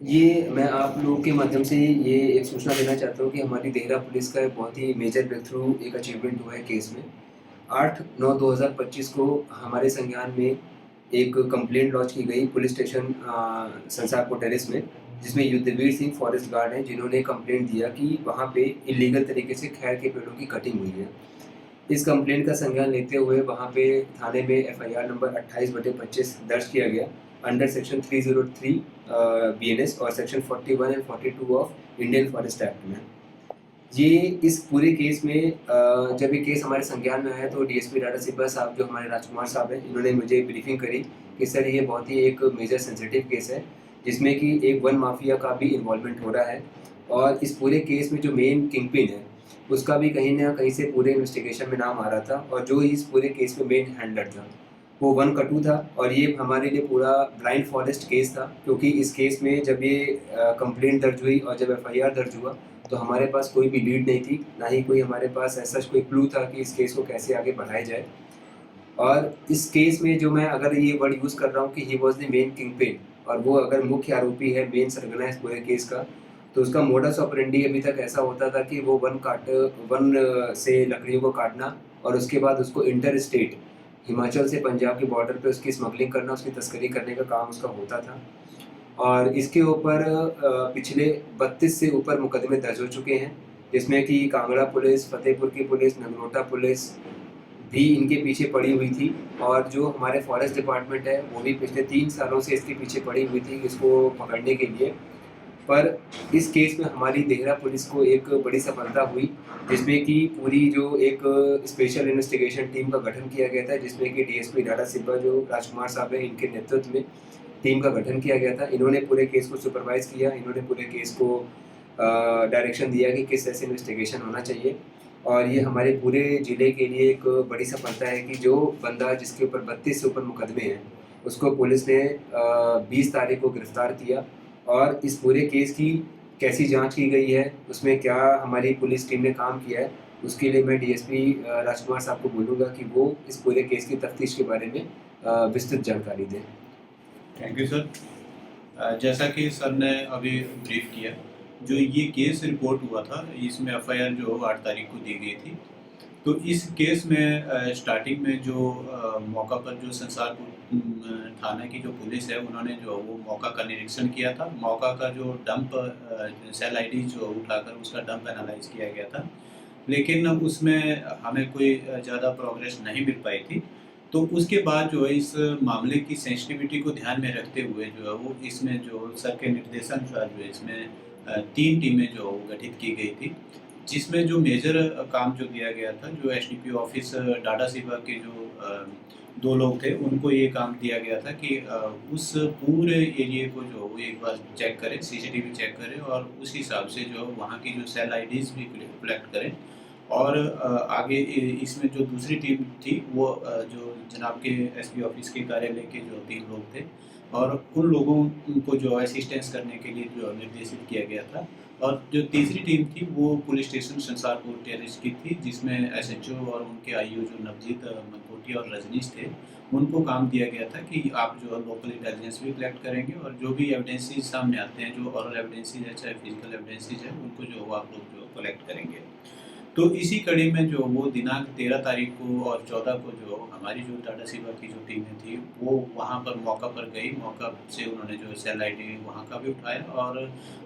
ये मैं आप लोगों के माध्यम से ये एक सूचना देना चाहता हूँ कि हमारी देहरा पुलिस का एक बहुत ही मेजर ब्रेक थ्रू एक अचीवमेंट हुआ है केस में। 8/9/2025 को हमारे संज्ञान में एक कंप्लेंट लॉन्च की गई पुलिस स्टेशन संसारपुर टेरेस में, जिसमें युद्धवीर सिंह फॉरेस्ट गार्ड हैं, जिन्होंने कंप्लेंट दिया कि वहाँ पे इल्लीगल तरीके से खैर के पेड़ों की कटिंग हुई है। इस कंप्लेंट का संज्ञान लेते हुए वहाँ पे थाने में एफआईआर नंबर 28/25 दर्ज किया गया अंडर सेक्शन 303 बीएनएस और section 41 and 42 of Indian forest act में। ये इस पूरे केस में जब ये केस हमारे संज्ञान में आया तो डीएसपी डाटा सिब्बा साहब जो हमारे राजकुमार साहब हैं, इन्होंने मुझे ब्रीफिंग करी कि सर ये बहुत ही एक मेजर सेंसिटिव केस है, जिसमें कि एक वन माफिया का भी इन्वॉल्वमेंट हो रहा है और इस पूरे केस में जो मेन किंगपिन है, उसका भी कहीं न कहीं से पूरे इन्वेस्टिगेशन में नाम आ रहा था और जो इस पूरे केस में मेन हैंडलर था, वो वन कटू था और ये हमारे लिए पूरा ब्लाइंड फॉरेस्ट केस था क्योंकि इस केस में जब ये कंप्लेंट दर्ज हुई और जब एफआईआर दर्ज हुआ, तो हमारे पास कोई भी लीड नहीं थी, ना ही कोई हमारे पास ऐसा कोई क्लू था कि इस केस को कैसे आगे बढ़ाया जाए। और इस केस में जो मैं अगर ये वर्ड यूज़ कर रहा हूँ कि he was the main kingpin और वो अगर मुख्य आरोपी है, मेन सरगना है इस पूरे केस का, तो उसका मोडस ऑपरेंडी अभी तक ऐसा होता था कि वो वन से लकड़ियों को काटना और उसके बाद उसको इंटर स्टेट हिमाचल से पंजाब के बॉर्डर पे उसकी स्मगलिंग करना, उसकी तस्करी करने का काम उसका होता था। और इसके ऊपर पिछले 32 से ऊपर मुकदमे दर्ज हो चुके हैं, जिसमें कि कांगड़ा पुलिस, फतेहपुर की पुलिस, नगरोटा पुलिस भी इनके पीछे पड़ी हुई थी और जो हमारे फॉरेस्ट डिपार्टमेंट है, वो भी पिछले 3 सालों से इसके पीछे पड़ी हुई थी इसको पकड़ने के लिए। पर इस केस में हमारी देहरा पुलिस को एक बड़ी सफलता हुई, जिसमें कि पूरी जो एक स्पेशल इन्वेस्टिगेशन टीम का गठन किया गया था, जिसमें कि डीएसपी डाटा सिब्बा जो राजकुमार साहब हैं, इनके नेतृत्व में टीम का गठन किया गया था। इन्होंने पूरे केस को सुपरवाइज़ किया, इन्होंने पूरे केस को डायरेक्शन दिया कि किस तरह से इन्वेस्टिगेशन होना चाहिए और ये हमारे पूरे ज़िले के लिए एक बड़ी सफलता है कि जो बंदा जिसके ऊपर 32 से ऊपर मुकदमे हैं, उसको पुलिस ने 20 तारीख को गिरफ्तार किया और इस पूरे केस की कैसी जाँच की गई है, उसमें क्या हमारी पुलिस टीम ने काम किया है, उसके लिए मैं डीएसपी राजकुमार साहब को बोलूँगा कि वो इस पूरे केस की तफ्तीश के बारे में विस्तृत जानकारी दें। Thank you sir. जैसा कि सर ने अभी ब्रीफ किया, जो ये केस रिपोर्ट हुआ था इसमें एफआईआर जो 8 तारीख को दी गई थी। तो इस केस में स्टार्टिंग में जो मौका पर जो संसारपुर थाना की जो पुलिस है, उन्होंने जो वो मौका का निरीक्षण किया था। मौका का जो डंप सेल आईडी जो उठाकर उसका डंप एनालाइज किया गया था, लेकिन उसमें हमें कोई ज़्यादा प्रोग्रेस नहीं मिल पाई थी। तो उसके बाद जो है इस मामले की सेंसिटिविटी को ध्यान में रखते हुए जो है वो इसमें जो सर के निर्देशानुसार जो है इसमें 3 टीमें जो गठित की गई थी, जिसमें जो मेजर काम जो दिया गया था, जो एसडीपी ऑफिस डाटा सेवा के जो 2 लोग थे, उनको ये काम दिया गया था कि उस पूरे एरिया को जो वो एक बार चेक करें, सीसीटीवी चेक करें और उस हिसाब से जो वहाँ की जो सेल आईडीज़ भी कलेक्ट करें। और आगे इसमें जो दूसरी टीम थी वो जो जनाब के एसपी ऑफिस के कार्यालय के जो 3 लोग थे और उन लोगों को जो असिस्टेंस करने के लिए जो निर्देशित किया गया था। और जो तीसरी टीम थी वो पुलिस स्टेशन संसारपुर टेरेस की थी, जिसमें एसएचओ और उनके आईओ जो नवजीत मनकोटिया और रजनीश थे, उनको काम दिया गया था कि आप जो लोकल इंटेलिजेंस भी कलेक्ट करेंगे और जो भी एविडेंसेस सामने आते हैं, जो ऑरल एविडेंसेस है चाहे फिजिकल एविडेंसेस है, उनको जो आप लोग जो कलेक्ट करेंगे। तो इसी कड़ी में जो वो दिनांक 13 तारीख को और 14 को जो हमारी जो टाटा सेवा की जो टीमें थी, वो वहाँ पर मौका पर गई। मौका से उन्होंने जो सेल आईडी वहाँ का भी उठाया और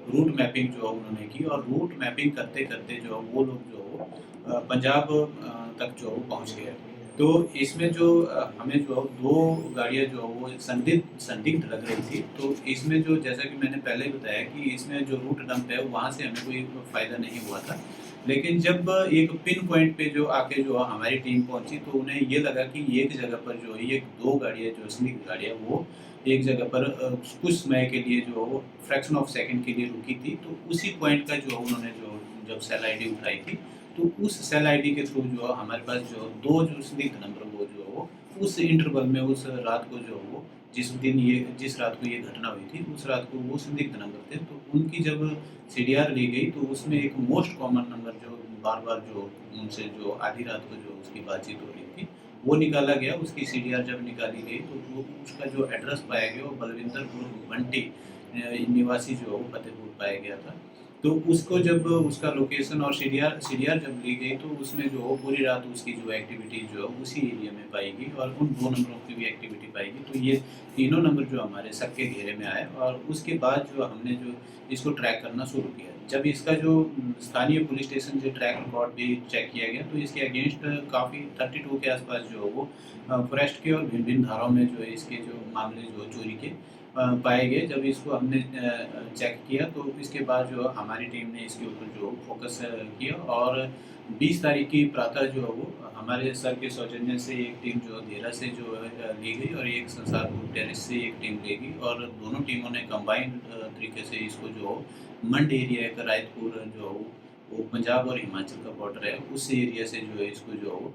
रूट मैपिंग जो उन्होंने की और रूट मैपिंग करते-करते जो वो लोग जो पंजाब तक जो पहुँच गए। तो इसमें जो हमें जो 2 गाड़ियाँ जो वो संदिग्ध संदिग्ध लग रही थी। तो इसमें जो जैसा कि मैंने पहले ही बताया कि इसमें जो रूट डंप है, वहाँ से हमें कोई फ़ायदा नहीं हुआ था। लेकिन जब एक पिन पॉइंट पे जो आके जो हमारी टीम पहुंची, तो उन्हें ये लगा कि एक जगह पर जो है ये 2 गाड़ियाँ जो संदिग्ध गाड़ियाँ वो एक जगह पर कुछ समय के लिए जो फ्रैक्शन ऑफ सेकंड के लिए रुकी थी। तो उसी पॉइंट का जो उन्होंने जो जब सेल आईडी उठाई थी, तो उस सेल आईडी के थ्रू जो हमारे पास जो 2 जो संदिग्ध नंबर वो जो वो उस इंटरवल में उस रात को जो वो जिस रात को ये घटना हुई थी, उस रात को वो संदिग्ध नंबर थे। तो उनकी जब सीडीआर ली गई, तो उसमें एक मोस्ट कॉमन नंबर जो बार-बार जो उनसे जो आधी रात को जो उसकी बातचीत हो रही थी, वो निकाला गया। उसकी सीडीआर जब निकाली गई, तो वो उसका जो एड्रेस पाया गया वो बलविंदर उर्फ बंटी, निवासी जो है वो फतेहपुर पाया गया था। तो उसको जब उसका लोकेशन और सीडीआर जब ली गई तो उसमें जो पूरी रात उसकी जो एक्टिविटी जो है उसी एरिया में पाई गई और उन 2 नंबरों की भी एक्टिविटी पाई गई। तो ये तीनों नंबर जो हमारे शक के घेरे में आए और उसके बाद जो हमने जो इसको ट्रैक करना शुरू किया। जब इसका जो स्थानीय पुलिस स्टेशन से ट्रैक रिकॉर्ड भी चेक किया गया तो इसके अगेंस्ट काफ़ी 32 के आसपास जो है वो फॉरेस्ट के और भिन्न-भिन्न धाराओं में जो है इसके जो मामले जो चोरी के पाए गए। जब इसको हमने चेक किया तो इसके बाद जो हमारी टीम ने इसके ऊपर जो फोकस किया और 20 तारीख की प्रातः जो है वो हमारे सर के सौजन्य से एक टीम जो देहरा से जो है ली गई और एक संसारपुर टेरिस से एक टीम ली गई और दोनों टीमों ने कंबाइंड तरीके से इसको जो मंड एरिया है रायतपुर जो वो पंजाब और हिमाचल का बॉर्डर है उस एरिया से जो है इसको जो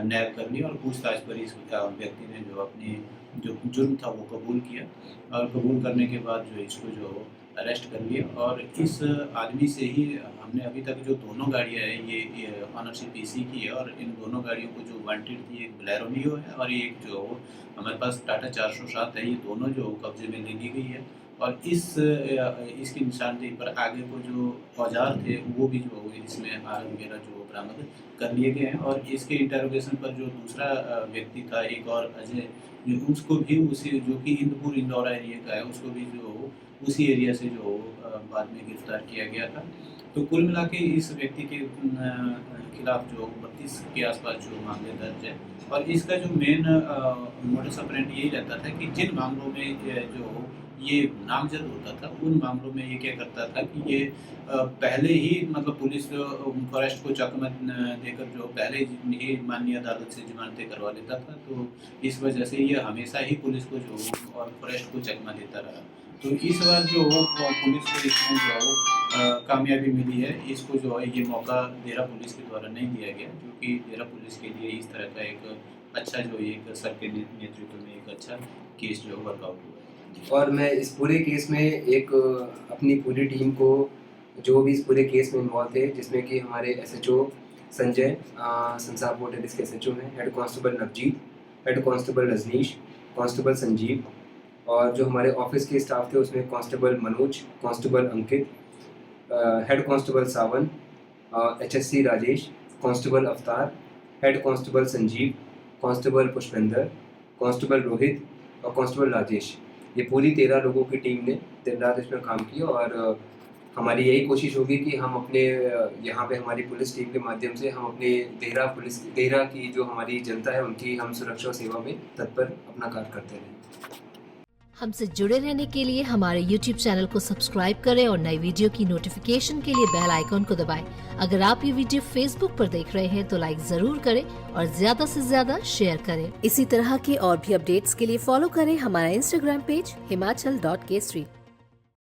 नैब कर लिया और पूछताछ पर इस व्यक्ति ने जो अपनी जो जुर्म था वो कबूल किया और कबूल करने के बाद जो इसको जो अरेस्ट कर लिया और इस आदमी से ही हमने अभी तक जो दोनों गाड़ियाँ हैं ये ऑनरशिप इसी की है और इन दोनों गाड़ियों को जो वांटेड थी एक बोलेरो नियो है और एक जो हमारे पास टाटा 407 है। ये दोनों जो कब्जे में ले ली गई है और इसकी निशानदेही पर आगे को जो औजार थे वो भी जो इसमें आग वगैरह जो बरामद कर लिए गए हैं और इसके इंटरोगेशन पर जो दूसरा व्यक्ति था एक और अजय उसको भी उसी जो कि इंदपुर इंदौरा एरिया का है उसको भी जो उसी एरिया से जो बाद में गिरफ्तार किया गया था। तो कुल मिला के इस व्यक्ति के खिलाफ जो 32 के आसपास जो मामले दर्ज है और इसका जो मेन मोडस ऑपरेंडी यही रहता था कि जिन मामलों में जो ये नामजद होता था उन मामलों में ये क्या करता था कि ये पहले ही मतलब पुलिस फॉरेस्ट को चकमा देकर जो पहले ही माननीय अदालत से जमानतें करवा लेता था। तो इस वजह से ये हमेशा ही पुलिस को जो और फॉरेस्ट को चकमा देता रहा। तो इस बार जो पुलिस को इसमें जो कामयाबी मिली है इसको जो है ये मौका देहरा पुलिस के द्वारा नहीं दिया गया जो कि देहरा पुलिस के लिए इस तरह का एक अच्छा जो एक सर के नेतृत्व में एक अच्छा केस जो वर्कआउट हुआ। और मैं इस पूरे केस में एक अपनी पूरी टीम को जो भी इस पूरे केस में इन्वॉल्व थे जिसमें कि हमारे एसएचओ संजय संसारपुर टेरिस के एसएचओ हैं, head constable Navjeet, head constable Rajneesh, constable Sanjeev और जो हमारे ऑफिस के स्टाफ थे उसमें constable Manoj, constable Ankit, head constable Sawan, HSC Rajesh, constable Avtar, head constable Sanjeev, constable Pushpendra, constable Rohit और कांस्टेबल राजेश। ये पूरी 13 लोगों की टीम ने दिन रात इसमें काम किया और हमारी यही कोशिश होगी कि हम अपने यहाँ पे हमारी पुलिस टीम के माध्यम से हम अपने देहरा की जो हमारी जनता है उनकी हम सुरक्षा और सेवा में तत्पर अपना कार्य करते रहें। हमसे जुड़े रहने के लिए हमारे YouTube चैनल को सब्सक्राइब करें और नई वीडियो की नोटिफिकेशन के लिए बेल आइकॉन को दबाएं। अगर आप ये वीडियो Facebook पर देख रहे हैं तो लाइक जरूर करें और ज्यादा से ज्यादा शेयर करें। इसी तरह के और भी अपडेट्स के लिए फॉलो करें हमारा Instagram पेज himachal.kesri।